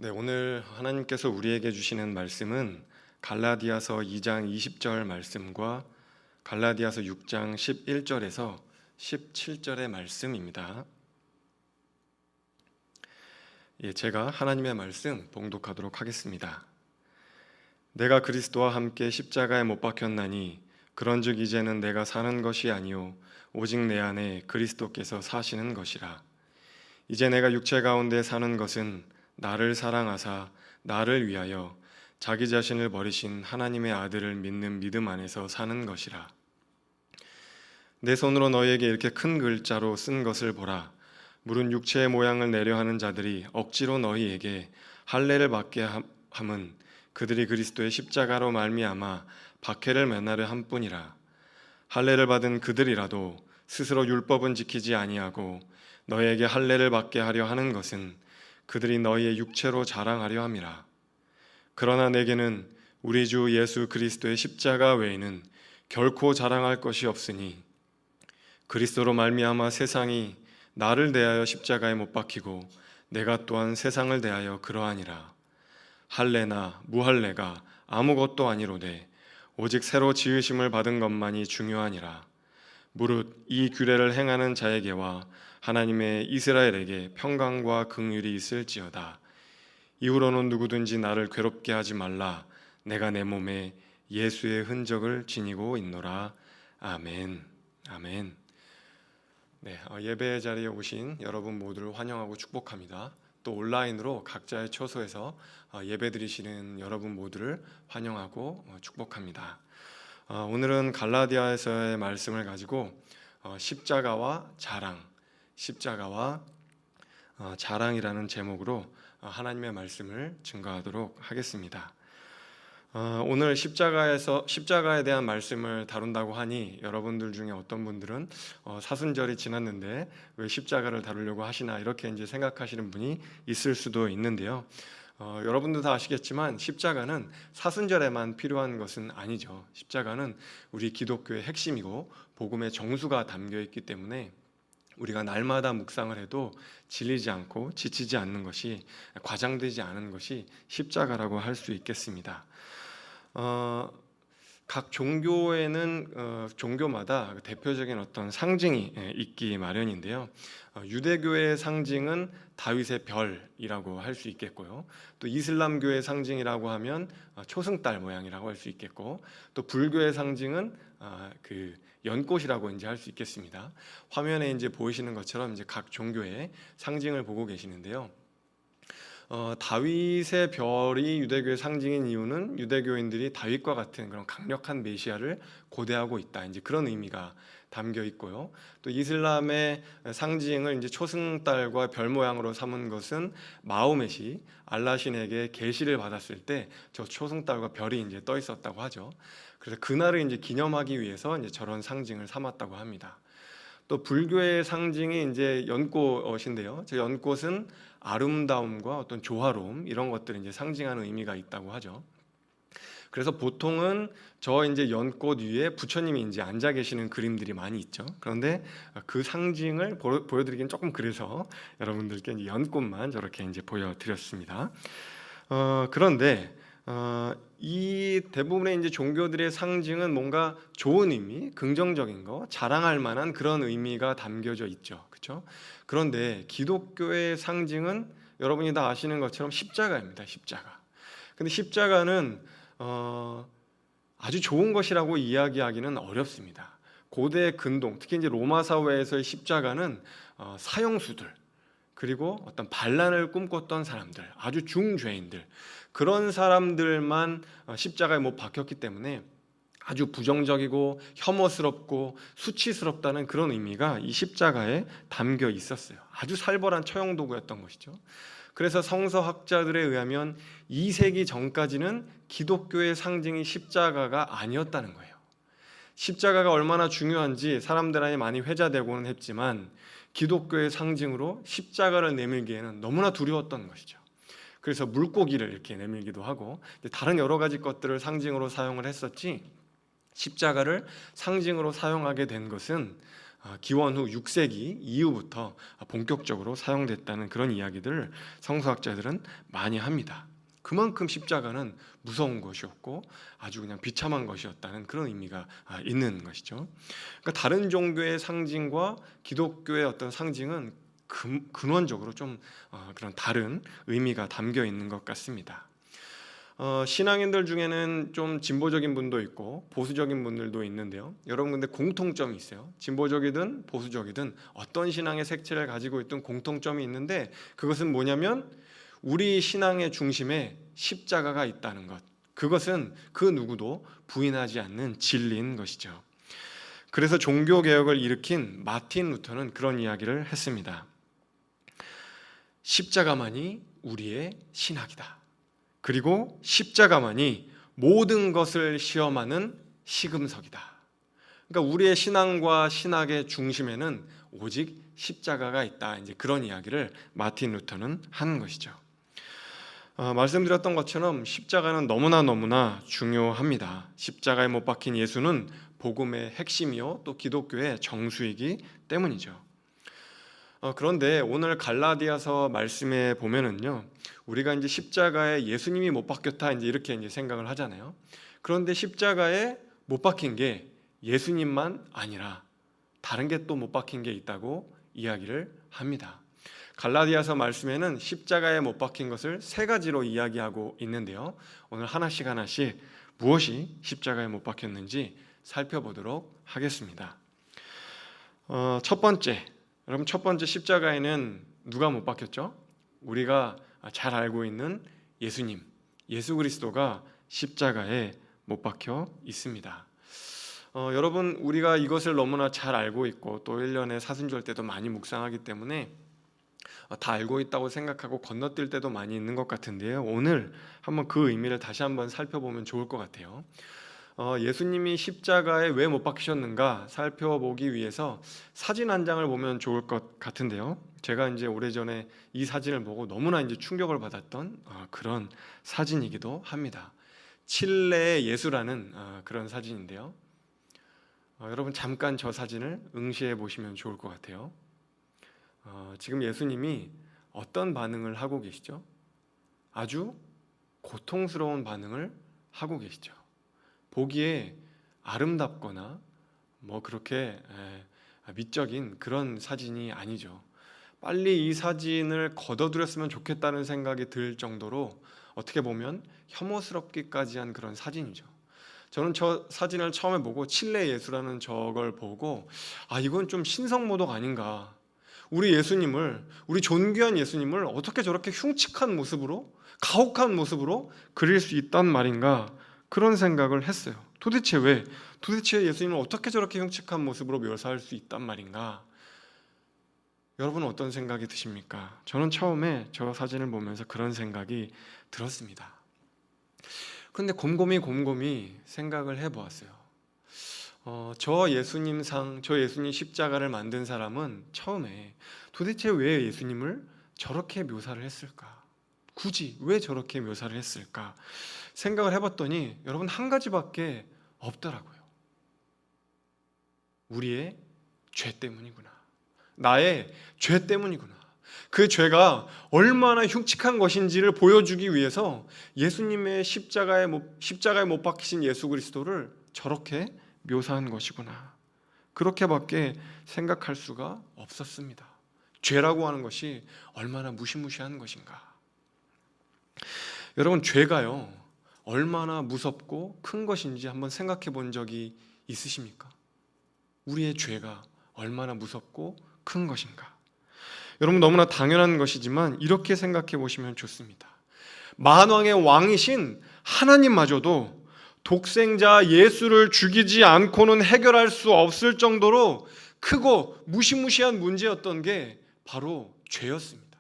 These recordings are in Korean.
네, 오늘 하나님께서 우리에게 주시는 말씀은 갈라디아서 2장 20절 말씀과 갈라디아서 6장 11절에서 17절의 말씀입니다. 제가 하나님의 말씀 봉독하도록 하겠습니다. 내가 그리스도와 함께 십자가에 못 박혔나니 그런즉 이제는 내가 사는 것이 아니요 오직 내 안에 그리스도께서 사시는 것이라. 이제 내가 육체 가운데 사는 것은 나를 사랑하사 나를 위하여 자기 자신을 버리신 하나님의 아들을 믿는 믿음 안에서 사는 것이라. 내 손으로 너희에게 이렇게 큰 글자로 쓴 것을 보라. 물은 육체의 모양을 내려 하는 자들이 억지로 너희에게 할례를 받게 함은 그들이 그리스도의 십자가로 말미암아 박해를 면하려 함뿐이라. 할례를 받은 그들이라도 스스로 율법은 지키지 아니하고 너희에게 할례를 받게 하려 하는 것은 그들이 너희의 육체로 자랑하려 함이라. 그러나 내게는 우리 주 예수 그리스도의 십자가 외에는 결코 자랑할 것이 없으니 그리스도로 말미암아 세상이 나를 대하여 십자가에 못 박히고 내가 또한 세상을 대하여 그러하니라. 할례나 무할례가 아무것도 아니로되 오직 새로 지으심을 받은 것만이 중요하니라. 무릇 이 규례를 행하는 자에게와 하나님의 이스라엘에게 평강과 긍휼이 있을지어다. 이후로는 누구든지 나를 괴롭게 하지 말라. 내가 내 몸에 예수의 흔적을 지니고 있노라. 아멘. 아멘. 네, 예배 자리에 오신 여러분 모두를 환영하고 축복합니다. 또 온라인으로 각자의 처소에서 예배 드리시는 여러분 모두를 환영하고 축복합니다. 오늘은 갈라디아에서의 말씀을 가지고 십자가와 자랑이라는 제목으로 하나님의 말씀을 증거하도록 하겠습니다. 오늘 십자가에 대한 말씀을 다룬다고 하니 여러분들 중에 어떤 분들은 사순절이 지났는데 왜 십자가를 다루려고 하시나 이렇게 이제 생각하시는 분이 있을 수도 있는데요. 여러분도 다 아시겠지만 십자가는 사순절에만 필요한 것은 아니죠. 십자가는 우리 기독교의 핵심이고 복음의 정수가 담겨 있기 때문에 우리가 날마다 묵상을 해도 질리지 않고 지치지 않는 것이, 과장되지 않은 것이 십자가라고 할 수 있겠습니다. 각 종교에는 종교마다 대표적인 어떤 상징이 있기 마련인데요. 유대교의 상징은 다윗의 별이라고 할 수 있겠고요. 또 이슬람교의 상징이라고 하면 초승달 모양이라고 할 수 있겠고, 또 불교의 상징은 그 연꽃이라고 이제 할 수 있겠습니다. 화면에 이제 보이시는 것처럼 이제 각 종교의 상징을 보고 계시는데요. 다윗의 별이 유대교의 상징인 이유는 유대교인들이 다윗과 같은 그런 강력한 메시아를 고대하고 있다, 이제 그런 의미가 담겨 있고요. 또 이슬람의 상징을 이제 초승달과 별 모양으로 삼은 것은 마호멧이 알라신에게 계시를 받았을 때 저 초승달과 별이 이제 떠 있었다고 하죠. 그래서 그날을 이제 기념하기 위해서 이제 저런 상징을 삼았다고 합니다. 또 불교의 상징이 이제 연꽃인데요. 저 연꽃은 아름다움과 어떤 조화로움, 이런 것들을 이제 상징하는 의미가 있다고 하죠. 그래서 보통은 저 이제 연꽃 위에 부처님이 이제 앉아 계시는 그림들이 많이 있죠. 그런데 그 상징을 보여드리기는 조금 그래서 여러분들께 이제 연꽃만 저렇게 이제 보여드렸습니다. 그런데 이 대부분의 이제 종교들의 상징은 뭔가 좋은 의미, 긍정적인 거, 자랑할 만한 그런 의미가 담겨져 있죠. 그렇죠? 그런데 기독교의 상징은 여러분이 다 아시는 것처럼 십자가입니다. 십자가. 근데 십자가는 아주 좋은 것이라고 이야기하기는 어렵습니다. 고대 근동, 특히 이제 로마 사회에서의 십자가는 사형수들, 그리고 어떤 반란을 꿈꿨던 사람들, 아주 중죄인들, 그런 사람들만 십자가에 못 박혔기 때문에 아주 부정적이고 혐오스럽고 수치스럽다는 그런 의미가 이 십자가에 담겨 있었어요. 아주 살벌한 처형 도구였던 것이죠. 그래서 성서학자들에 의하면 2세기 전까지는 기독교의 상징이 십자가가 아니었다는 거예요. 십자가가 얼마나 중요한지 사람들 안에 많이 회자되고는 했지만 기독교의 상징으로 십자가를 내밀기에는 너무나 두려웠던 것이죠. 그래서 물고기를 이렇게 내밀기도 하고 다른 여러 가지 것들을 상징으로 사용을 했었지, 십자가를 상징으로 사용하게 된 것은 기원 후 6세기 이후부터 본격적으로 사용됐다는 그런 이야기들을 성서학자들은 많이 합니다. 그만큼 십자가는 무서운 것이었고 아주 그냥 비참한 것이었다는 그런 의미가 있는 것이죠. 그러니까 다른 종교의 상징과 기독교의 어떤 상징은 근원적으로 좀 그런 다른 의미가 담겨 있는 것 같습니다. 신앙인들 중에는 좀 진보적인 분도 있고 보수적인 분들도 있는데요. 여러분 근데 공통점이 있어요. 진보적이든 보수적이든 어떤 신앙의 색채를 가지고 있든 공통점이 있는데 그것은 뭐냐면 우리 신앙의 중심에 십자가가 있다는 것. 그것은 그 누구도 부인하지 않는 진리인 것이죠. 그래서 종교개혁을 일으킨 마틴 루터는 그런 이야기를 했습니다. 십자가만이 우리의 신학이다. 그리고 십자가만이 모든 것을 시험하는 시금석이다. 그러니까 우리의 신앙과 신학의 중심에는 오직 십자가가 있다. 이제 그런 이야기를 마틴 루터는 하는 것이죠. 말씀드렸던 것처럼 십자가는 너무나 중요합니다. 십자가에 못 박힌 예수는 복음의 핵심이요 또 기독교의 정수이기 때문이죠. 그런데 오늘 갈라디아서 말씀에 보면은요, 우리가 이제 십자가에 예수님이 못 박혔다 이렇게 생각을 하잖아요. 그런데 십자가에 못 박힌 게 예수님만 아니라 다른 게 또 못 박힌 게 있다고 이야기를 합니다. 갈라디아서 말씀에는 십자가에 못 박힌 것을 세 가지로 이야기하고 있는데요. 오늘 하나씩 무엇이 십자가에 못 박혔는지 살펴보도록 하겠습니다. 첫 번째, 여러분 첫 번째 십자가에는 누가 못 박혔죠? 우리가 잘 알고 있는 예수님, 예수 그리스도가 십자가에 못 박혀 있습니다. 여러분 우리가 이것을 너무나 잘 알고 있고 또 1년에 사순절 때도 많이 묵상하기 때문에 다 알고 있다고 생각하고 건너뛸 때도 많이 있는 것 같은데요. 오늘 한번 그 의미를 다시 한번 살펴보면 좋을 것 같아요. 예수님이 십자가에 왜 못 박히셨는가 살펴보기 위해서 사진 한 장을 보면 좋을 것 같은데요. 제가 이제 오래전에 이 사진을 보고 너무나 충격을 받았던 그런 사진이기도 합니다. 칠레의 예수라는 그런 사진인데요. 여러분 잠깐 저 사진을 응시해 보시면 좋을 것 같아요. 지금 예수님이 어떤 반응을 하고 계시죠? 아주 고통스러운 반응을 하고 계시죠. 보기에 아름답거나 그렇게 미적인 그런 사진이 아니죠. 빨리 이 사진을 걷어들였으면 좋겠다는 생각이 들 정도로 어떻게 보면 혐오스럽기까지 한 그런 사진이죠. 저는 저 사진을 처음에 보고 칠레 예수라는 저걸 보고 이건 좀 신성모독 아닌가. 우리 예수님을, 우리 존귀한 예수님을 어떻게 저렇게 흉측한 모습으로, 가혹한 모습으로 그릴 수 있단 말인가, 그런 생각을 했어요. 도대체 왜? 도대체 예수님을 어떻게 저렇게 흉측한 모습으로 묘사할 수 있단 말인가? 여러분은 어떤 생각이 드십니까? 저는 처음에 저 사진을 보면서 그런 생각이 들었습니다. 그런데 곰곰이 생각을 해보았어요. 저 예수님 십자가를 만든 사람은 처음에 도대체 왜 예수님을 저렇게 묘사를 했을까? 굳이 왜 저렇게 묘사를 했을까? 생각을 해봤더니 여러분 한 가지밖에 없더라고요. 우리의 죄 때문이구나. 나의 죄 때문이구나. 그 죄가 얼마나 흉측한 것인지를 보여주기 위해서 예수님의 십자가에 못 박히신 예수 그리스도를 저렇게 묘사한 것이구나. 그렇게밖에 생각할 수가 없었습니다. 죄라고 하는 것이 얼마나 무시무시한 것인가. 여러분 죄가요 얼마나 무섭고 큰 것인지 한번 생각해 본 적이 있으십니까? 우리의 죄가 얼마나 무섭고 큰 것인가. 여러분 너무나 당연한 것이지만 이렇게 생각해 보시면 좋습니다. 만왕의 왕이신 하나님마저도 독생자 예수를 죽이지 않고는 해결할 수 없을 정도로 크고 무시무시한 문제였던 게 바로 죄였습니다.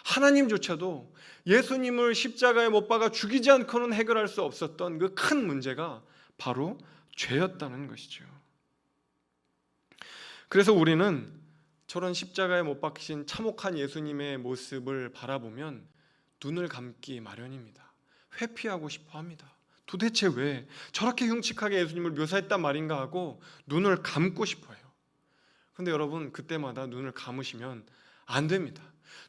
하나님조차도 예수님을 십자가에 못 박아 죽이지 않고는 해결할 수 없었던 그 큰 문제가 바로 죄였다는 것이죠. 그래서 우리는 저런 십자가에 못 박히신 참혹한 예수님의 모습을 바라보면 눈을 감기 마련입니다. 회피하고 싶어 합니다. 도대체 왜 저렇게 흉측하게 예수님을 묘사했단 말인가 하고 눈을 감고 싶어요. 근데 여러분, 그때마다 눈을 감으시면 안 됩니다.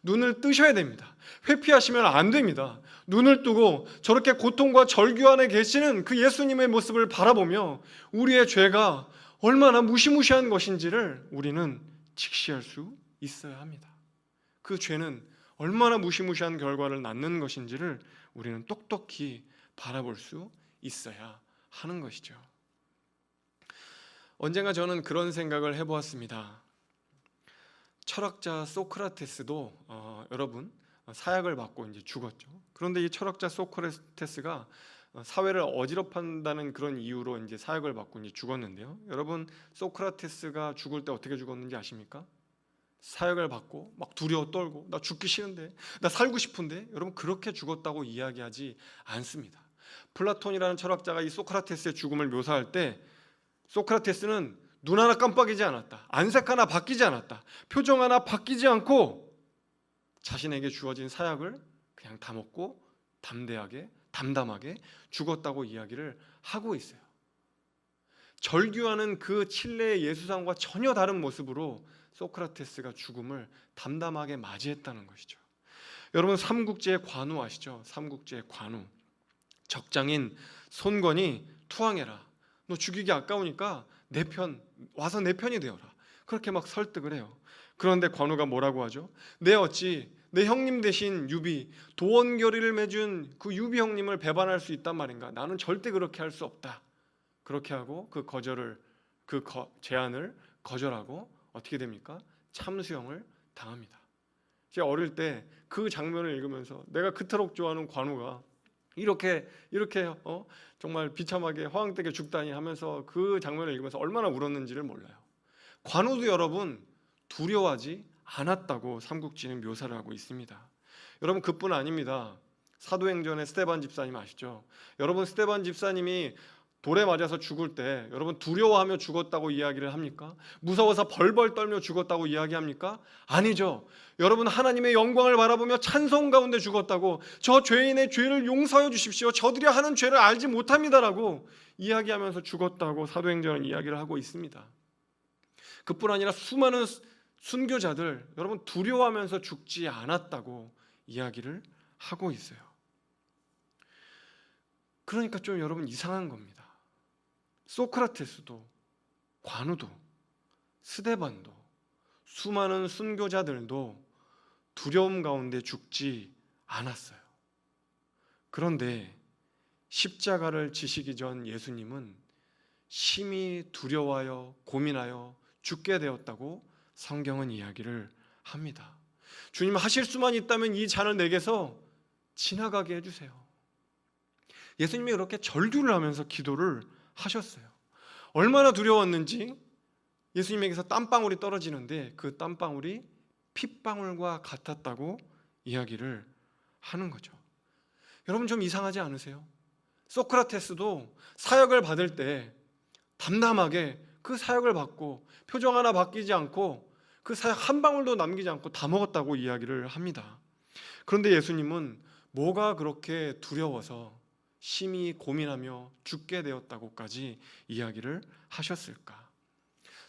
눈을 뜨셔야 됩니다. 회피하시면 안 됩니다. 눈을 뜨고 저렇게 고통과 절규 안에 계시는 그 예수님의 모습을 바라보며 우리의 죄가 얼마나 무시무시한 것인지를 우리는 직시할 수 있어야 합니다. 그 죄는 얼마나 무시무시한 결과를 낳는 것인지를 우리는 똑똑히 바라볼 수 있어야 하는 것이죠. 언젠가 저는 그런 생각을 해보았습니다. 철학자 소크라테스도 여러분 사약을 받고 이제 죽었죠. 그런데 이 철학자 소크라테스가 사회를 어지럽한다는 그런 이유로 이제 사약을 받고 이제 죽었는데요. 여러분, 소크라테스가 죽을 때 어떻게 죽었는지 아십니까? 사약을 받고 막 두려워 떨고, 나 죽기 싫은데, 나 살고 싶은데, 여러분, 그렇게 죽었다고 이야기하지 않습니다. 플라톤이라는 철학자가 이 소크라테스의 죽음을 묘사할 때 소크라테스는 눈 하나 깜빡이지 않았다, 안색 하나 바뀌지 않았다, 표정 하나 바뀌지 않고 자신에게 주어진 사약을 그냥 다 먹고 담담하게 죽었다고 이야기를 하고 있어요. 절규하는 그 칠레의 예수상과 전혀 다른 모습으로 소크라테스가 죽음을 담담하게 맞이했다는 것이죠. 여러분, 삼국지의 관우 아시죠? 삼국지의 관우. 적장인 손권이 투항해라, 너 죽이기 아까우니까 와서 내 편이 되어라, 그렇게 막 설득을 해요. 그런데 관우가 뭐라고 하죠? 내 어찌 내 형님 대신 유비, 도원결의를 맺은 그 유비 형님을 배반할 수 있단 말인가? 나는 절대 그렇게 할 수 없다. 그렇게 하고 제안을 거절하고 어떻게 됩니까? 참수형을 당합니다. 제가 어릴 때 그 장면을 읽으면서 내가 그토록 좋아하는 관우가 이렇게 정말 비참하게 화왕댁에 죽다니 하면서 그 장면을 읽으면서 얼마나 울었는지를 몰라요. 관우도 여러분 두려워하지 않았다고 삼국지는 묘사를 하고 있습니다. 여러분, 그뿐 아닙니다. 사도행전의 스데반 집사님 아시죠? 여러분, 스데반 집사님이 돌에 맞아서 죽을 때 여러분 두려워하며 죽었다고 이야기를 합니까? 무서워서 벌벌 떨며 죽었다고 이야기합니까? 아니죠. 여러분, 하나님의 영광을 바라보며 찬송 가운데 죽었다고, 저 죄인의 죄를 용서하여 주십시오, 저들이 하는 죄를 알지 못합니다라고 이야기하면서 죽었다고 사도행전은 이야기를 하고 있습니다. 그뿐 아니라 수많은 순교자들 여러분 두려워하면서 죽지 않았다고 이야기를 하고 있어요. 그러니까 좀 여러분 이상한 겁니다. 소크라테스도, 관우도, 스데반도, 수많은 순교자들도 두려움 가운데 죽지 않았어요. 그런데 십자가를 지시기 전 예수님은 심히 두려워하여 고민하여 죽게 되었다고 성경은 이야기를 합니다. 주님, 하실 수만 있다면 이 잔을 내게서 지나가게 해주세요. 예수님이 그렇게 절규를 하면서 기도를 하셨어요. 얼마나 두려웠는지 예수님에게서 땀방울이 떨어지는데 그 땀방울이 핏방울과 같았다고 이야기를 하는 거죠. 여러분, 좀 이상하지 않으세요? 소크라테스도 사역을 받을 때 담담하게 그 사역을 받고 표정 하나 바뀌지 않고 그 사역 한 방울도 남기지 않고 다 먹었다고 이야기를 합니다. 그런데 예수님은 뭐가 그렇게 두려워서 심히 고민하며 죽게 되었다고까지 이야기를 하셨을까?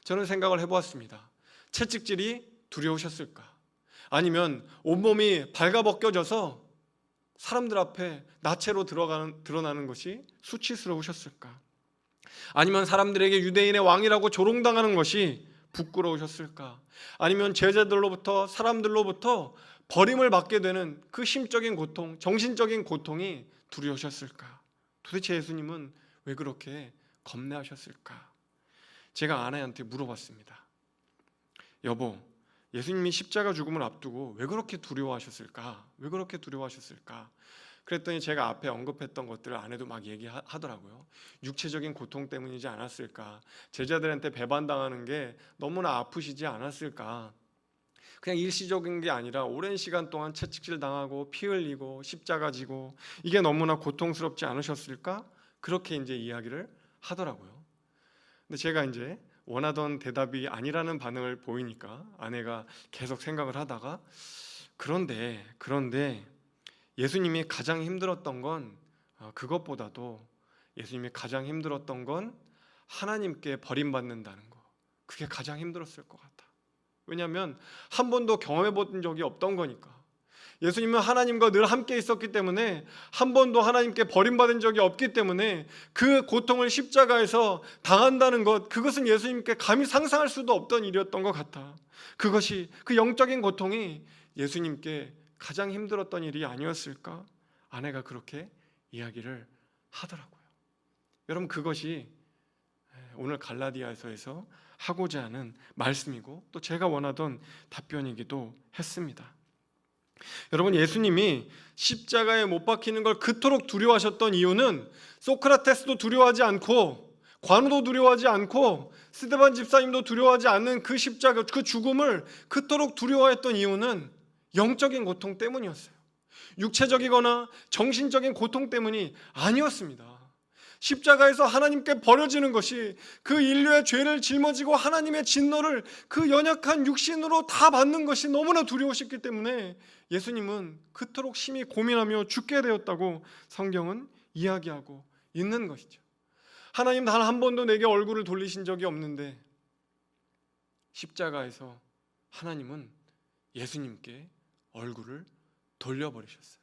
저는 생각을 해보았습니다. 채찍질이 두려우셨을까? 아니면 온몸이 발가벗겨져서 사람들 앞에 나체로 드러나는 것이 수치스러우셨을까? 아니면 사람들에게 유대인의 왕이라고 조롱당하는 것이 부끄러우셨을까? 아니면 제자들로부터, 사람들로부터 버림을 받게 되는 그 심적인 고통, 정신적인 고통이 두려우셨을까? 도대체 예수님은 왜 그렇게 겁내하셨을까? 제가 아내한테 물어봤습니다. 여보, 예수님이 십자가 죽음을 앞두고 왜 그렇게 두려워하셨을까? 왜 그렇게 두려워하셨을까? 그랬더니 제가 앞에 언급했던 것들을 아내도 막 얘기하더라고요. 육체적인 고통 때문이지 않았을까? 제자들한테 배반당하는 게 너무나 아프시지 않았을까? 그냥 일시적인 게 아니라 오랜 시간 동안 채찍질 당하고 피 흘리고 십자가 지고 이게 너무나 고통스럽지 않으셨을까? 그렇게 이제 이야기를 하더라고요. 근데 제가 이제 원하던 대답이 아니라는 반응을 보이니까 아내가 계속 생각을 하다가 그런데 예수님이 가장 힘들었던 건 그것보다도 예수님이 가장 힘들었던 건 하나님께 버림받는다는 거, 그게 가장 힘들었을 것 같아. 왜냐하면 한 번도 경험해 본 적이 없던 거니까. 예수님은 하나님과 늘 함께 있었기 때문에 한 번도 하나님께 버림받은 적이 없기 때문에 그 고통을 십자가에서 당한다는 것, 그것은 예수님께 감히 상상할 수도 없던 일이었던 것 같아. 그것이, 그 영적인 고통이 예수님께 가장 힘들었던 일이 아니었을까? 아내가 그렇게 이야기를 하더라고요. 여러분, 그것이 오늘 갈라디아서에서 하고자 하는 말씀이고 또 제가 원하던 답변이기도 했습니다. 여러분, 예수님이 십자가에 못 박히는 걸 그토록 두려워하셨던 이유는 소크라테스도 두려워하지 않고 관우도 두려워하지 않고 스데반 집사님도 두려워하지 않는 그 십자가, 그 죽음을 그토록 두려워했던 이유는 영적인 고통 때문이었어요. 육체적이거나 정신적인 고통 때문이 아니었습니다. 십자가에서 하나님께 버려지는 것이 그 인류의 죄를 짊어지고 하나님의 진노를 그 연약한 육신으로 다 받는 것이 너무나 두려우셨기 때문에 예수님은 그토록 심히 고민하며 죽게 되었다고 성경은 이야기하고 있는 것이죠. 하나님 단 한 번도 내게 얼굴을 돌리신 적이 없는데 십자가에서 하나님은 예수님께 얼굴을 돌려버리셨어요.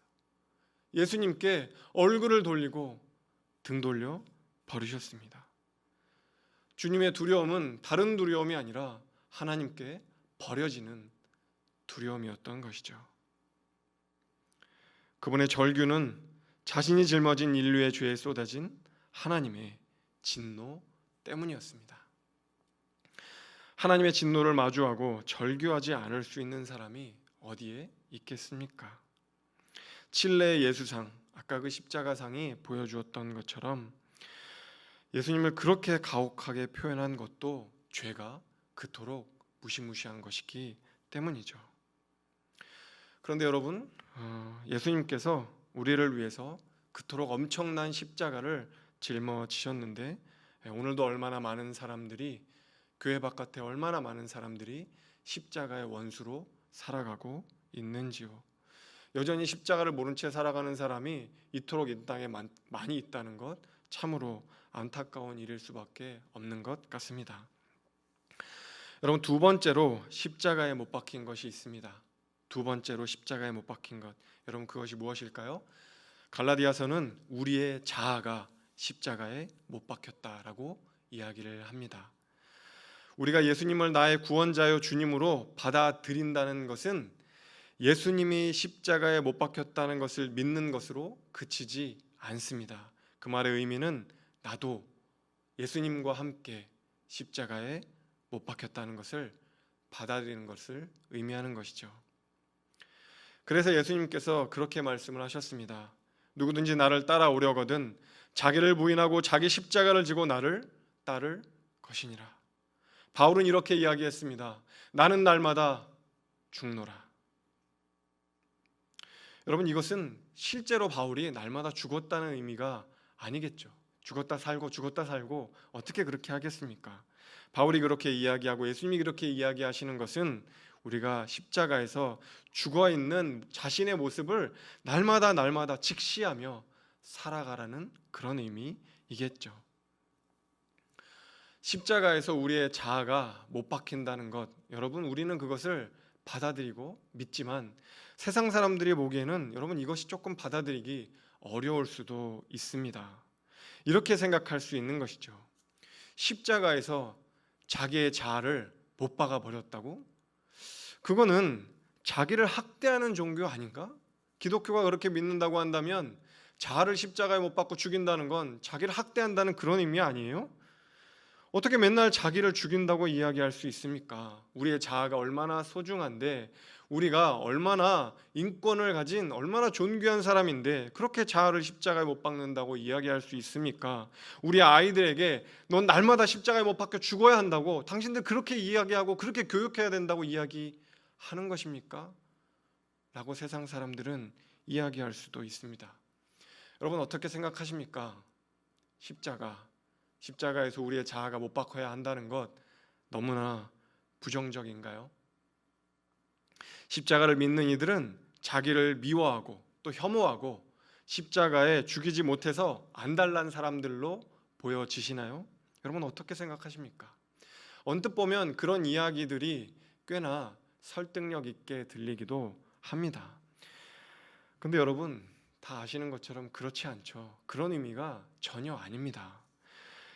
예수님께 얼굴을 돌리고 등 돌려 버리셨습니다. 주님의 두려움은 다른 두려움이 아니라 하나님께 버려지는 두려움이었던 것이죠. 그분의 절규는 자신이 짊어진 인류의 죄에 쏟아진 하나님의 진노 때문이었습니다. 하나님의 진노를 마주하고 절규하지 않을 수 있는 사람이 어디에 있겠습니까? 칠레의 예수상, 아까 그 십자가상이 보여주었던 것처럼 예수님을 그렇게 가혹하게 표현한 것도 죄가 그토록 무시무시한 것이기 때문이죠. 그런데 여러분, 예수님께서 우리를 위해서 그토록 엄청난 십자가를 짊어지셨는데 오늘도 얼마나 많은 사람들이, 교회 바깥에 얼마나 많은 사람들이 십자가의 원수로 살아가고 있는지요. 여전히 십자가를 모른 채 살아가는 사람이 이토록 이 땅에 많이 있다는 것, 참으로 안타까운 일일 수밖에 없는 것 같습니다. 여러분, 두 번째로 십자가에 못 박힌 것이 있습니다. 두 번째로 십자가에 못 박힌 것, 여러분, 그것이 무엇일까요? 갈라디아서는 우리의 자아가 십자가에 못 박혔다라고 이야기를 합니다. 우리가 예수님을 나의 구원자요 주님으로 받아들인다는 것은 예수님이 십자가에 못 박혔다는 것을 믿는 것으로 그치지 않습니다. 그 말의 의미는 나도 예수님과 함께 십자가에 못 박혔다는 것을 받아들이는 것을 의미하는 것이죠. 그래서 예수님께서 그렇게 말씀을 하셨습니다. 누구든지 나를 따라오려거든 자기를 부인하고 자기 십자가를 지고 나를 따를 것이니라. 바울은 이렇게 이야기했습니다. 나는 날마다 죽노라. 여러분, 이것은 실제로 바울이 날마다 죽었다는 의미가 아니겠죠. 죽었다 살고 어떻게 그렇게 하겠습니까? 바울이 그렇게 이야기하고 예수님이 그렇게 이야기하시는 것은 우리가 십자가에서 죽어있는 자신의 모습을 날마다 직시하며 살아가라는 그런 의미이겠죠. 십자가에서 우리의 자아가 못 박힌다는 것, 여러분, 우리는 그것을 받아들이고 믿지만 세상 사람들이 보기에는 여러분, 이것이 조금 받아들이기 어려울 수도 있습니다. 이렇게 생각할 수 있는 것이죠. 십자가에서 자기의 자아를 못 박아 버렸다고? 그거는 자기를 학대하는 종교 아닌가? 기독교가 그렇게 믿는다고 한다면 자아를 십자가에 못 박고 죽인다는 건 자기를 학대한다는 그런 의미 아니에요? 어떻게 맨날 자기를 죽인다고 이야기할 수 있습니까? 우리의 자아가 얼마나 소중한데, 우리가 얼마나 인권을 가진 얼마나 존귀한 사람인데 그렇게 자아를 십자가에 못 박는다고 이야기할 수 있습니까? 우리 아이들에게 넌 날마다 십자가에 못 박혀 죽어야 한다고, 당신들 그렇게 이야기하고 그렇게 교육해야 된다고 이야기하는 것입니까? 라고 세상 사람들은 이야기할 수도 있습니다. 여러분, 어떻게 생각하십니까? 십자가에서 우리의 자아가 못 박혀야 한다는 것 너무나 부정적인가요? 십자가를 믿는 이들은 자기를 미워하고 또 혐오하고 십자가에 죽이지 못해서 안달난 사람들로 보여지시나요? 여러분, 어떻게 생각하십니까? 언뜻 보면 그런 이야기들이 꽤나 설득력 있게 들리기도 합니다. 근데 여러분 다 아시는 것처럼 그렇지 않죠. 그런 의미가 전혀 아닙니다.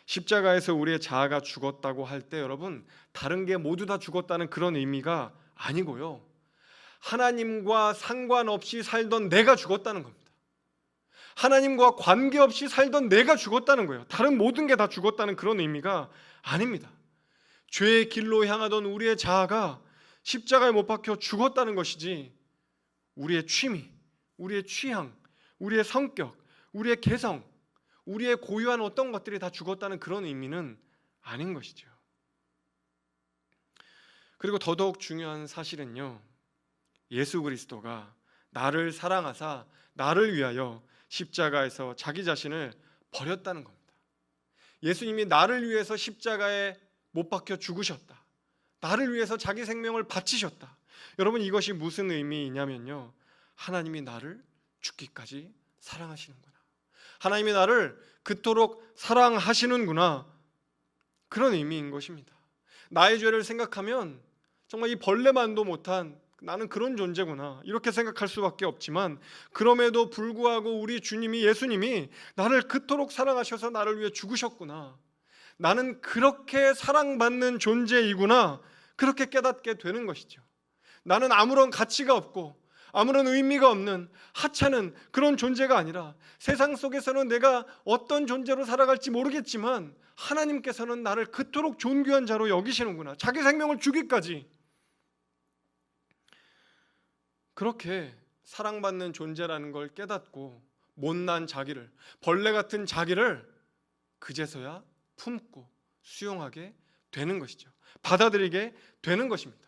십자가에서 우리의 자아가 죽었다고 할 때 여러분 다른 게 모두 다 죽었다는 그런 의미가 아니고요. 하나님과 상관없이 살던 내가 죽었다는 겁니다. 하나님과 관계없이 살던 내가 죽었다는 거예요. 다른 모든 게 다 죽었다는 그런 의미가 아닙니다. 죄의 길로 향하던 우리의 자아가 십자가에 못 박혀 죽었다는 것이지 우리의 취미, 우리의 취향, 우리의 성격, 우리의 개성, 우리의 고유한 어떤 것들이 다 죽었다는 그런 의미는 아닌 것이죠. 그리고 더더욱 중요한 사실은요, 예수 그리스도가 나를 사랑하사 나를 위하여 십자가에서 자기 자신을 버렸다는 겁니다. 예수님이 나를 위해서 십자가에 못 박혀 죽으셨다. 나를 위해서 자기 생명을 바치셨다. 여러분 이것이 무슨 의미이냐면요, 하나님이 나를 죽기까지 사랑하시는구나, 하나님이 나를 그토록 사랑하시는구나, 그런 의미인 것입니다. 나의 죄를 생각하면 정말 이 벌레만도 못한 나는 그런 존재구나 이렇게 생각할 수밖에 없지만, 그럼에도 불구하고 우리 주님이, 예수님이 나를 그토록 사랑하셔서 나를 위해 죽으셨구나, 나는 그렇게 사랑받는 존재이구나, 그렇게 깨닫게 되는 것이죠. 나는 아무런 가치가 없고 아무런 의미가 없는 하찮은 그런 존재가 아니라, 세상 속에서는 내가 어떤 존재로 살아갈지 모르겠지만 하나님께서는 나를 그토록 존귀한 자로 여기시는구나, 자기 생명을 주기까지 그렇게 사랑받는 존재라는 걸 깨닫고 못난 자기를, 벌레 같은 자기를 그제서야 품고 수용하게 되는 것이죠. 받아들이게 되는 것입니다.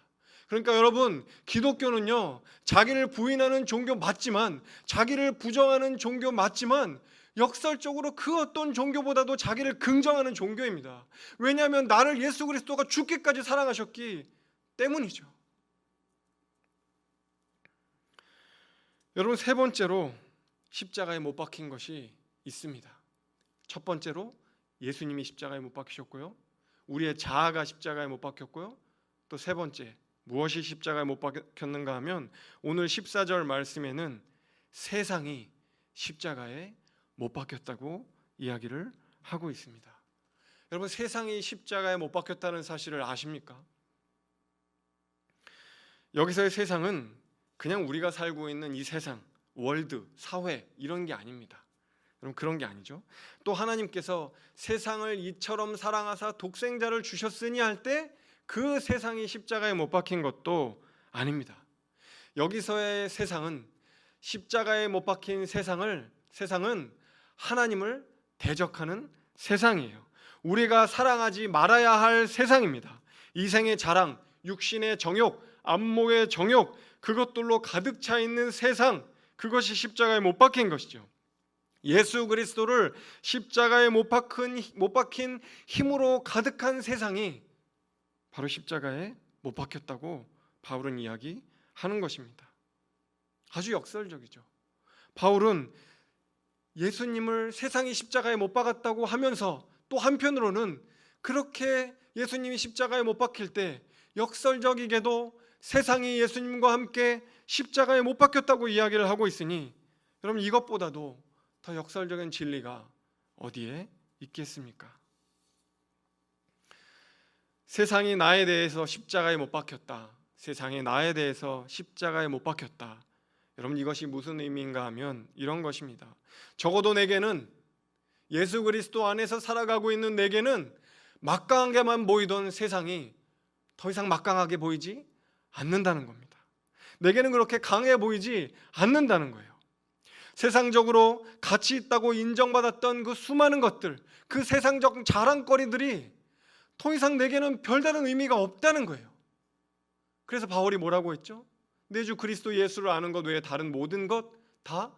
그러니까 여러분, 기독교는요, 자기를 부인하는 종교 맞지만, 자기를 부정하는 종교 맞지만, 역설적으로 그 어떤 종교보다도 자기를 긍정하는 종교입니다. 왜냐하면 나를 예수 그리스도가 죽기까지 사랑하셨기 때문이죠. 여러분, 세 번째로 십자가에 못 박힌 것이 있습니다. 첫 번째로 예수님이 십자가에 못 박히셨고요, 우리의 자아가 십자가에 못 박혔고요, 또 세 번째 무엇이 십자가에 못 박혔는가 하면 오늘 14절 말씀에는 세상이 십자가에 못 박혔다고 이야기를 하고 있습니다. 여러분, 세상이 십자가에 못 박혔다는 사실을 아십니까? 여기서의 세상은 그냥 우리가 살고 있는 이 세상, 월드, 사회 이런 게 아닙니다. 여러분, 그런 게 아니죠. 또 하나님께서 세상을 이처럼 사랑하사 독생자를 주셨으니 할 때 그 세상이 십자가에 못 박힌 것도 아닙니다. 여기서의 세상은, 십자가에 못 박힌 세상은 하나님을 대적하는 세상이에요. 우리가 사랑하지 말아야 할 세상입니다. 이생의 자랑, 육신의 정욕, 안목의 정욕, 그것들로 가득 차 있는 세상, 그것이 십자가에 못 박힌 것이죠. 예수 그리스도를 십자가에 못 박힌 힘으로 가득한 세상이 바로 십자가에 못 박혔다고 바울은 이야기하는 것입니다. 아주 역설적이죠. 바울은 예수님을 세상이 십자가에 못 박았다고 하면서 또 한편으로는 그렇게 예수님이 십자가에 못 박힐 때 역설적이게도 세상이 예수님과 함께 십자가에 못 박혔다고 이야기를 하고 있으니, 여러분 이것보다도 더 역설적인 진리가 어디에 있겠습니까? 세상이 나에 대해서 십자가에 못 박혔다, 세상이 나에 대해서 십자가에 못 박혔다. 여러분 이것이 무슨 의미인가 하면 이런 것입니다. 적어도 내게는, 예수 그리스도 안에서 살아가고 있는 내게는 막강하게만 보이던 세상이 더 이상 막강하게 보이지 않는다는 겁니다. 내게는 그렇게 강해 보이지 않는다는 거예요. 세상적으로 가치 있다고 인정받았던 그 수많은 것들, 그 세상적 자랑거리들이 더 이상 내게는 별다른 의미가 없다는 거예요. 그래서 바울이 뭐라고 했죠? 내 주 그리스도 예수를 아는 것 외에 다른 모든 것 다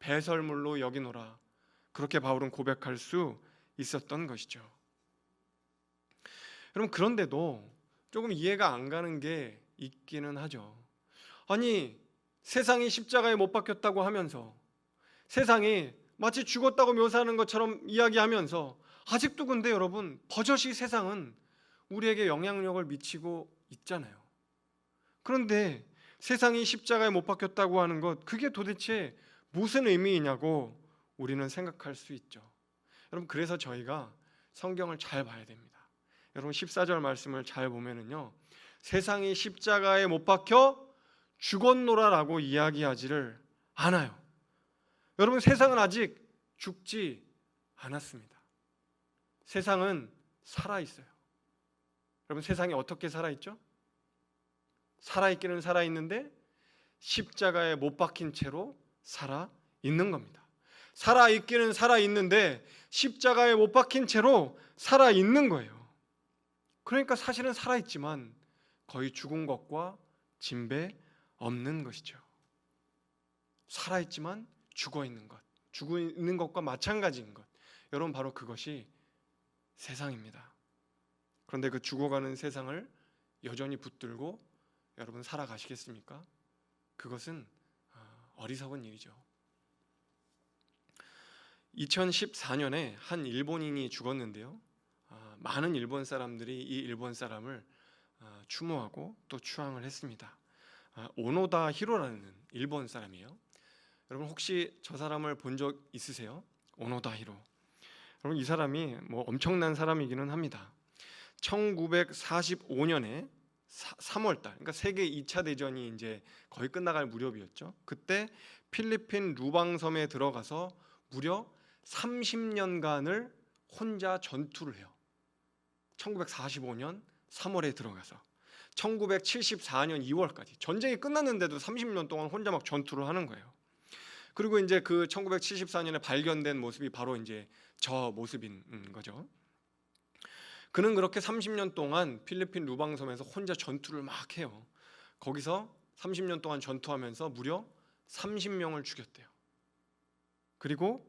배설물로 여기노라. 그렇게 바울은 고백할 수 있었던 것이죠. 여러분, 그런데도 조금 이해가 안 가는 게 있기는 하죠. 아니, 세상이 십자가에 못 박혔다고 하면서, 세상이 마치 죽었다고 묘사하는 것처럼 이야기하면서, 아직도 근데 여러분 버젓이 세상은 우리에게 영향력을 미치고 있잖아요. 그런데 세상이 십자가에 못 박혔다고 하는 것, 그게 도대체 무슨 의미이냐고 우리는 생각할 수 있죠. 여러분, 그래서 저희가 성경을 잘 봐야 됩니다. 여러분, 14절 말씀을 잘 보면은요, 세상이 십자가에 못 박혀 죽었노라라고 이야기하지를 않아요. 여러분, 세상은 아직 죽지 않았습니다. 세상은 살아있어요. 여러분, 세상이 어떻게 살아있죠? 살아있기는 살아있는데 십자가에 못 박힌 채로 살아있는 겁니다. 살아있기는 살아있는데 십자가에 못 박힌 채로 살아있는 거예요. 그러니까 사실은 살아있지만 거의 죽은 것과 진배 없는 것이죠. 살아있지만 죽어있는 것, 죽어있는 것과 마찬가지인 것, 여러분, 바로 그것이 세상입니다. 그런데 그 죽어가는 세상을 여전히 붙들고 여러분 살아가시겠습니까? 그것은 어리석은 일이죠. 2014년에 한 일본인이 죽었는데요, 많은 일본 사람들이 이 일본 사람을 추모하고 또 추앙을 했습니다. 오노다 히로라는 일본 사람이에요. 여러분, 혹시 저 사람을 본 적 있으세요? 오노다 히로. 여러분, 이 사람이 뭐 엄청난 사람이기는 합니다. 1945년에 3월달, 그러니까 세계 2차 대전이 이제 거의 끝나갈 무렵이었죠. 그때 필리핀 루방섬에 들어가서 무려 30년간을 혼자 전투를 해요. 1945년 3월에 들어가서 1974년 2월까지 전쟁이 끝났는데도 30년 동안 혼자 막 전투를 하는 거예요. 그리고 이제 그 1974년에 발견된 모습이 바로 이제 저 모습인 거죠. 그는 그렇게 30년 동안 필리핀 루방섬에서 혼자 전투를 막 해요. 거기서 30년 동안 전투하면서 무려 30명을 죽였대요. 그리고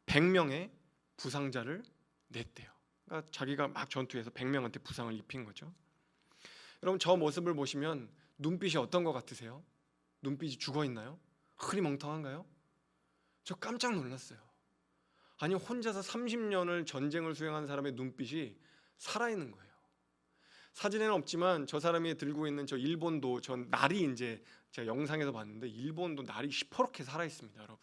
100명의 부상자를 냈대요. 그러니까 자기가 막 전투해서 100명한테 부상을 입힌 거죠. 여러분, 저 모습을 보시면 눈빛이 어떤 것 같으세요? 눈빛이 죽어 있나요? 흐리멍텅한가요? 저 깜짝 놀랐어요. 아니, 혼자서 30년을 전쟁을 수행한 사람의 눈빛이 살아있는 거예요. 사진에는 없지만 저 사람이 들고 있는 저 일본도, 전 날이 이제 제가 영상에서 봤는데 일본도 날이 시퍼렇게 살아있습니다, 여러분.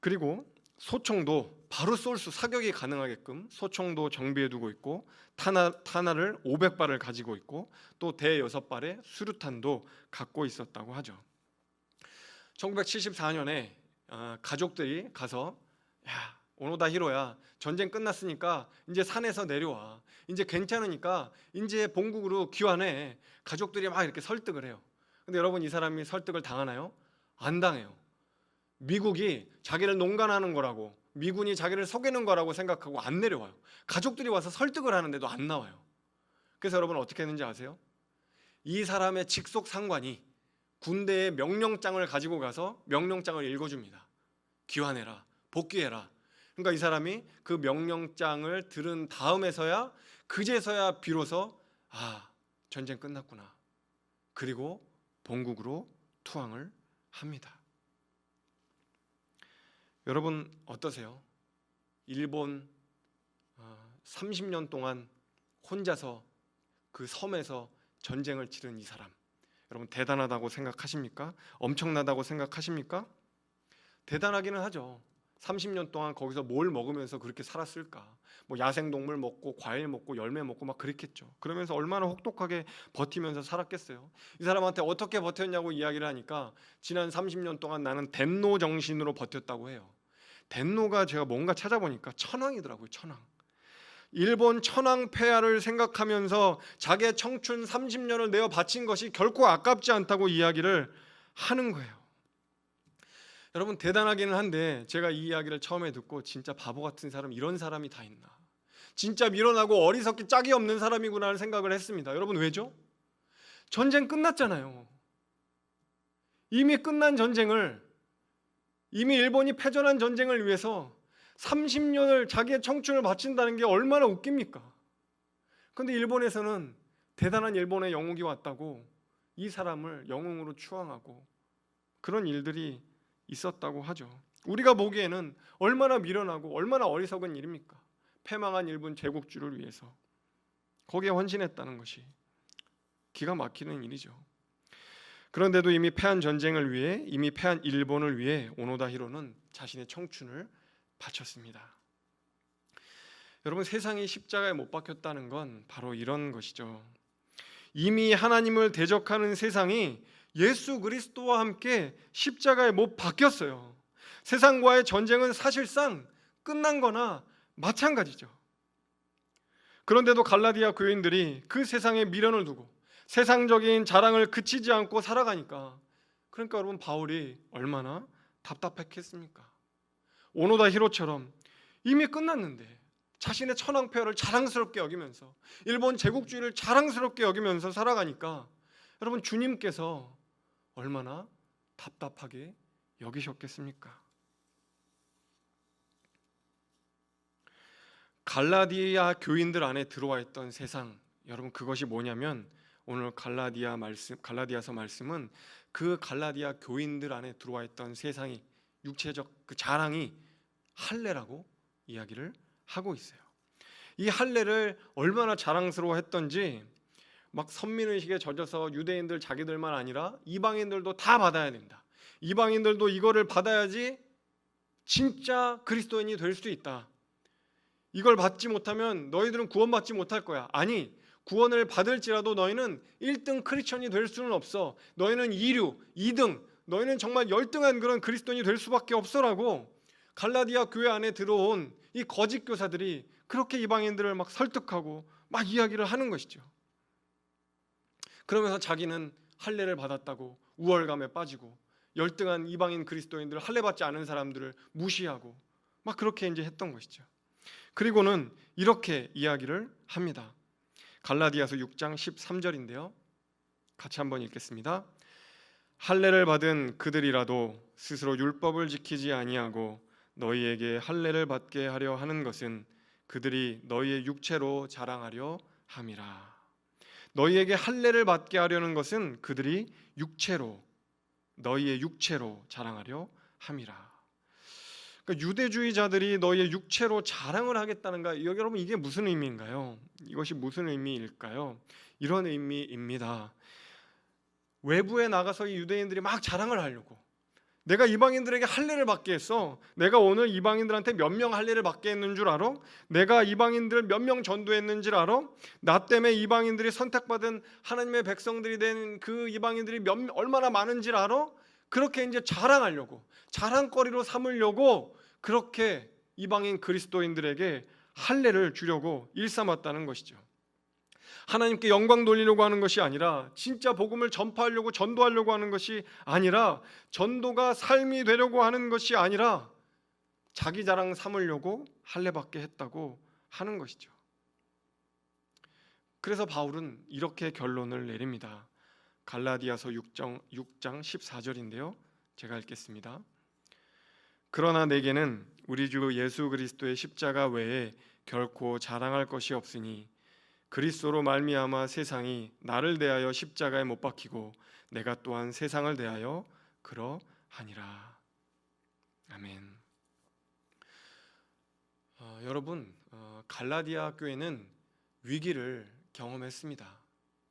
그리고 소총도 바로 쏠 수, 사격이 가능하게끔 소총도 정비해두고 있고 탄화를 500발을 가지고 있고 또 대 6발의 수류탄도 갖고 있었다고 하죠. 1974년에 가족들이 가서, 야, 오노다 히로야, 전쟁 끝났으니까 이제 산에서 내려와, 이제 괜찮으니까 이제 본국으로 귀환해. 가족들이 막 이렇게 설득을 해요. 근데 여러분, 이 사람이 설득을 당하나요? 안 당해요. 미국이 자기를 농간하는 거라고, 미군이 자기를 속이는 거라고 생각하고 안 내려와요. 가족들이 와서 설득을 하는데도 안 나와요. 그래서 여러분 어떻게 했는지 아세요? 이 사람의 직속 상관이 군대의 명령장을 가지고 가서 명령장을 읽어줍니다. 귀환해라, 복귀해라. 그러니까 이 사람이 그 명령장을 들은 다음에서야, 그제서야 비로소 전쟁 끝났구나. 그리고 본국으로 투항을 합니다. 여러분 어떠세요? 일본 30년 동안 혼자서 그 섬에서 전쟁을 치른 이 사람, 여러분 대단하다고 생각하십니까? 엄청나다고 생각하십니까? 대단하기는 하죠. 30년 동안 거기서 뭘 먹으면서 그렇게 살았을까? 뭐 야생동물 먹고 과일 먹고 열매 먹고 막 그랬겠죠. 그러면서 얼마나 혹독하게 버티면서 살았겠어요. 이 사람한테 어떻게 버텼냐고 이야기를 하니까 지난 30년 동안 나는 덴노 정신으로 버텼다고 해요. 덴노가 제가 뭔가 찾아보니까 천황이더라고요. 천황. 일본 천황 폐하를 생각하면서 자기의 청춘 30년을 내어 바친 것이 결코 아깝지 않다고 이야기를 하는 거예요. 여러분 대단하기는 한데, 제가 이 이야기를 처음에 듣고 진짜 바보 같은 사람, 이런 사람이 다 있나, 진짜 미련하고 어리석기 짝이 없는 사람이구나 생각을 했습니다. 여러분 왜죠? 전쟁 끝났잖아요. 이미 끝난 전쟁을, 이미 일본이 패전한 전쟁을 위해서 30년을 자기의 청춘을 바친다는 게 얼마나 웃깁니까? 그런데 일본에서는 대단한 일본의 영웅이 왔다고 이 사람을 영웅으로 추앙하고 그런 일들이 있었다고 하죠. 우리가 보기에는 얼마나 미련하고 얼마나 어리석은 일입니까? 패망한 일본 제국주를 위해서 거기에 헌신했다는 것이 기가 막히는 일이죠. 그런데도 이미 패한 전쟁을 위해, 이미 패한 일본을 위해 오노다 히로는 자신의 청춘을 바쳤습니다. 여러분, 세상이 십자가에 못 박혔다는 건 바로 이런 것이죠. 이미 하나님을 대적하는 세상이 예수 그리스도와 함께 십자가에 못 박혔어요. 세상과의 전쟁은 사실상 끝난 거나 마찬가지죠. 그런데도 갈라디아 교인들이 그 세상에 미련을 두고 세상적인 자랑을 그치지 않고 살아가니까, 그러니까 여러분, 바울이 얼마나 답답했겠습니까? 오노다 히로처럼 이미 끝났는데 자신의 천황폐하를 자랑스럽게 여기면서 일본 제국주의를 자랑스럽게 여기면서 살아가니까 여러분, 주님께서 얼마나 답답하게 여기셨겠습니까? 갈라디아 교인들 안에 들어와 있던 세상, 여러분, 그것이 뭐냐면 오늘 갈라디아서 말씀은 그 갈라디아 교인들 안에 들어와 있던 세상이, 육체적 그 자랑이 할례라고 이야기를 하고 있어요. 이 할례를 얼마나 자랑스러워했던지, 막 선민의식에 젖어서 유대인들 자기들만 아니라 이방인들도 다 받아야 된다. 이방인들도 이거를 받아야지 진짜 그리스도인이 될 수 있다. 이걸 받지 못하면 너희들은 구원받지 못할 거야. 아니, 구원을 받을지라도 너희는 1등 크리스천이 될 수는 없어. 너희는 2류, 2등, 너희는 정말 열등한 그런 그리스도인이 될 수밖에 없어라고 갈라디아 교회 안에 들어온 이 거짓 교사들이 그렇게 이방인들을 막 설득하고 막 이야기를 하는 것이죠. 그러면서 자기는 할례를 받았다고 우월감에 빠지고 열등한 이방인 그리스도인들, 할례 받지 않은 사람들을 무시하고 막 그렇게 이제 했던 것이죠. 그리고는 이렇게 이야기를 합니다. 갈라디아서 6장 13절인데요. 같이 한번 읽겠습니다. 할례를 받은 그들이라도 스스로 율법을 지키지 아니하고 너희에게 할례를 받게 하려 하는 것은 그들이 너희의 육체로 자랑하려 함이라. 너희에게 할례를 받게 하려는 것은 그들이 너희의 육체로 자랑하려 함이라. 그러니까 유대주의자들이 너희의 육체로 자랑을 하겠다는가? 여러분, 이게 무슨 의미인가요? 이것이 무슨 의미일까요? 이런 의미입니다. 외부에 나가서 이 유대인들이 막 자랑을 하려고, 내가 이방인들에게 할례를 받게 했어. 내가 오늘 이방인들한테 몇 명 할례를 받게 했는 줄 알아? 내가 이방인들 몇 명 전도했는 줄 알아? 나 때문에 이방인들이 선택받은 하나님의 백성들이 된 그 이방인들이 얼마나 많은지 알아? 그렇게 이제 자랑하려고, 자랑거리로 삼으려고 그렇게 이방인 그리스도인들에게 할례를 주려고 일삼았다는 것이죠. 하나님께 영광 돌리려고 하는 것이 아니라, 진짜 복음을 전파하려고 전도하려고 하는 것이 아니라, 전도가 삶이 되려고 하는 것이 아니라 자기 자랑 삼으려고 할례받게 했다고 하는 것이죠. 그래서 바울은 이렇게 결론을 내립니다. 갈라디아서 6장 14절인데요. 제가 읽겠습니다. 그러나 내게는 우리 주 예수 그리스도의 십자가 외에 결코 자랑할 것이 없으니 그리스도로 말미암아 세상이 나를 대하여 십자가에 못 박히고 내가 또한 세상을 대하여 그러하니라. 아멘. 여러분, 갈라디아 교회는 위기를 경험했습니다.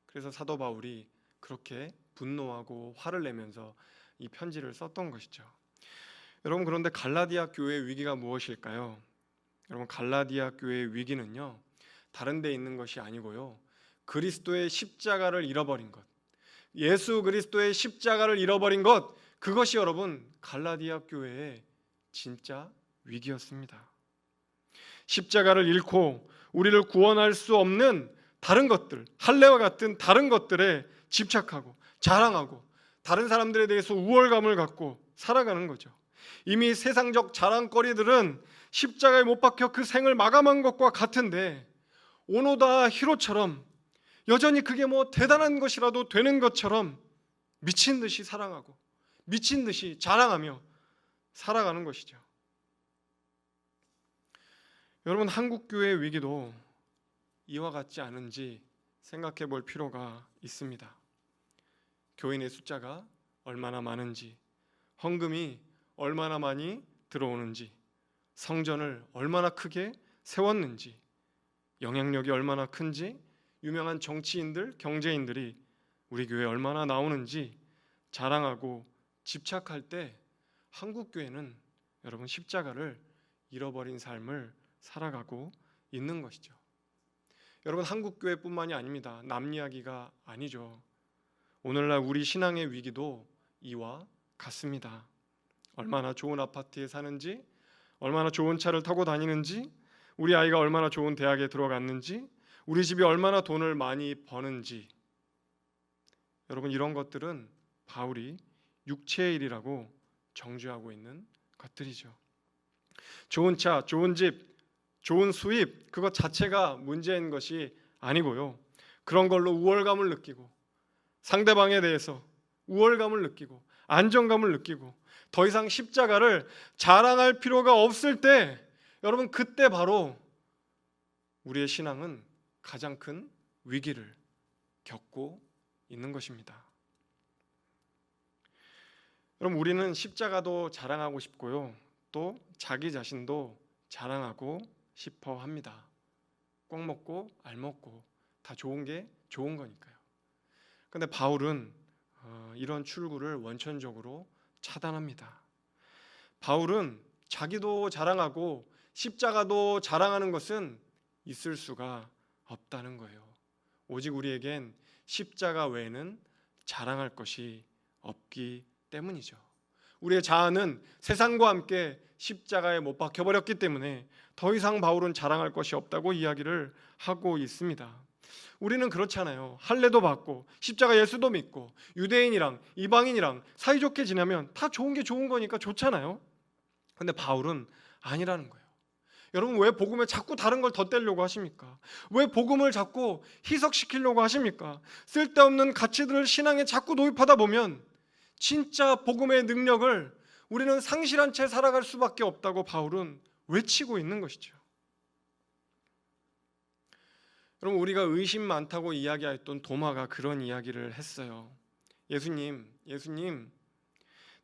그래서 사도 바울이 그렇게 분노하고 화를 내면서 이 편지를 썼던 것이죠. 여러분, 그런데 갈라디아 교회의 위기가 무엇일까요? 여러분, 갈라디아 교회의 위기는요, 다른 데 있는 것이 아니고요, 그리스도의 십자가를 잃어버린 것, 예수 그리스도의 십자가를 잃어버린 것, 그것이 여러분 갈라디아 교회의 진짜 위기였습니다. 십자가를 잃고 우리를 구원할 수 없는 다른 것들, 할례와 같은 다른 것들에 집착하고 자랑하고 다른 사람들에 대해서 우월감을 갖고 살아가는 거죠. 이미 세상적 자랑거리들은 십자가에 못 박혀 그 생을 마감한 것과 같은데, 오노다 히로처럼 여전히 그게 뭐 대단한 것이라도 되는 것처럼 미친 듯이 사랑하고 미친 듯이 자랑하며 살아가는 것이죠. 여러분, 한국 교회의 위기도 이와 같지 않은지 생각해 볼 필요가 있습니다. 교인의 숫자가 얼마나 많은지, 헌금이 얼마나 많이 들어오는지, 성전을 얼마나 크게 세웠는지, 영향력이 얼마나 큰지, 유명한 정치인들, 경제인들이 우리 교회에 얼마나 나오는지 자랑하고 집착할 때 한국 교회는 여러분 십자가를 잃어버린 삶을 살아가고 있는 것이죠. 여러분 한국 교회뿐만이 아닙니다. 남 이야기가 아니죠. 오늘날 우리 신앙의 위기도 이와 같습니다. 얼마나 좋은 아파트에 사는지, 얼마나 좋은 차를 타고 다니는지, 우리 아이가 얼마나 좋은 대학에 들어갔는지, 우리 집이 얼마나 돈을 많이 버는지, 여러분 이런 것들은 바울이 육체의 일이라고 정죄하고 있는 것들이죠. 좋은 차, 좋은 집, 좋은 수입, 그것 자체가 문제인 것이 아니고요. 그런 걸로 우월감을 느끼고 상대방에 대해서 우월감을 느끼고 안정감을 느끼고 더 이상 십자가를 자랑할 필요가 없을 때, 여러분 그때 바로 우리의 신앙은 가장 큰 위기를 겪고 있는 것입니다. 여러분 우리는 십자가도 자랑하고 싶고요, 또 자기 자신도 자랑하고 싶어 합니다. 꼭 먹고 알 먹고 다 좋은 게 좋은 거니까요. 근데 바울은 이런 출구를 원천적으로 차단합니다. 바울은 자기도 자랑하고 십자가도 자랑하는 것은 있을 수가 없다는 거예요. 오직 우리에겐 십자가 외에는 자랑할 것이 없기 때문이죠. 우리의 자아는 세상과 함께 십자가에 못 박혀버렸기 때문에 더 이상 바울은 자랑할 것이 없다고 이야기를 하고 있습니다. 우리는 그렇잖아요. 할례도 받고 십자가 예수도 믿고 유대인이랑 이방인이랑 사이좋게 지내면 다 좋은 게 좋은 거니까 좋잖아요. 근데 바울은 아니라는 거예요. 여러분 왜 복음에 자꾸 다른 걸 덧대려고 하십니까? 왜 복음을 자꾸 희석시키려고 하십니까? 쓸데없는 가치들을 신앙에 자꾸 도입하다 보면 진짜 복음의 능력을 우리는 상실한 채 살아갈 수밖에 없다고 바울은 외치고 있는 것이죠. 여러분 우리가 의심 많다고 이야기했던 도마가 그런 이야기를 했어요. 예수님,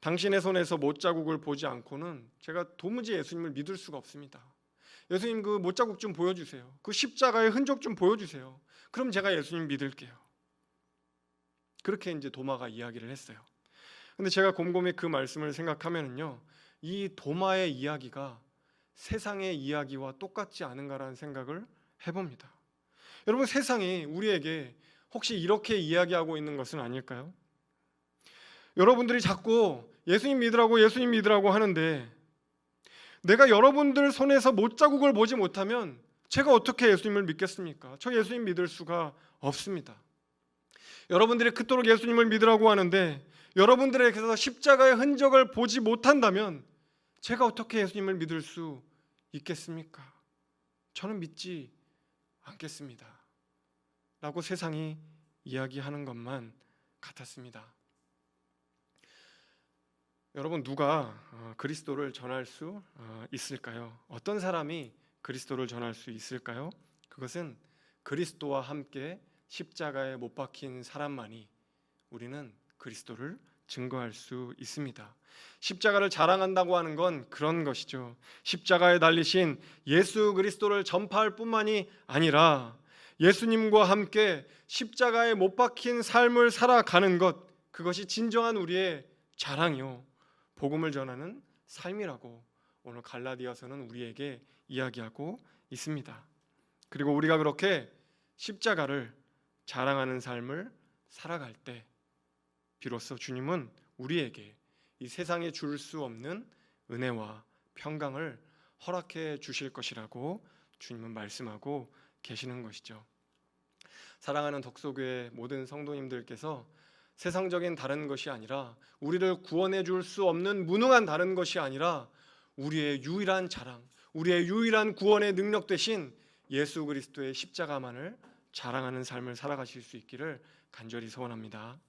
당신의 손에서 못자국을 보지 않고는 제가 도무지 예수님을 믿을 수가 없습니다. 예수님 그 못자국 좀 보여주세요. 그 십자가의 흔적 좀 보여주세요. 그럼 제가 예수님 믿을게요. 그렇게 이제 도마가 이야기를 했어요. 근데 제가 곰곰이 그 말씀을 생각하면은요, 이 도마의 이야기가 세상의 이야기와 똑같지 않은가라는 생각을 해봅니다. 여러분 세상이 우리에게 혹시 이렇게 이야기하고 있는 것은 아닐까요? 여러분들이 자꾸 예수님 믿으라고 하는데 내가 여러분들 손에서 못자국을 보지 못하면 제가 어떻게 예수님을 믿겠습니까? 저 예수님 믿을 수가 없습니다. 여러분들이 그토록 예수님을 믿으라고 하는데 여러분들에게서 십자가의 흔적을 보지 못한다면 제가 어떻게 예수님을 믿을 수 있겠습니까? 저는 믿지 않겠습니다. 라고 세상이 이야기하는 것만 같았습니다. 여러분 누가 그리스도를 전할 수 있을까요? 어떤 사람이 그리스도를 전할 수 있을까요? 그것은 그리스도와 함께 십자가에 못 박힌 사람만이 우리는 그리스도를 증거할 수 있습니다. 십자가를 자랑한다고 하는 건 그런 것이죠. 십자가에 달리신 예수 그리스도를 전파할 뿐만이 아니라 예수님과 함께 십자가에 못 박힌 삶을 살아가는 것, 그것이 진정한 우리의 자랑이요 복음을 전하는 삶이라고 오늘 갈라디아서는 우리에게 이야기하고 있습니다. 그리고 우리가 그렇게 십자가를 자랑하는 삶을 살아갈 때 비로소 주님은 우리에게 이 세상에 줄 수 없는 은혜와 평강을 허락해 주실 것이라고 주님은 말씀하고 계시는 것이죠. 사랑하는 덕소교회 모든 성도님들께서 세상적인 다른 것이 아니라 우리를 구원해 줄 수 없는 무능한 다른 것이 아니라 우리의 유일한 자랑, 우리의 유일한 구원의 능력 대신 예수 그리스도의 십자가만을 자랑하는 삶을 살아가실 수 있기를 간절히 소원합니다.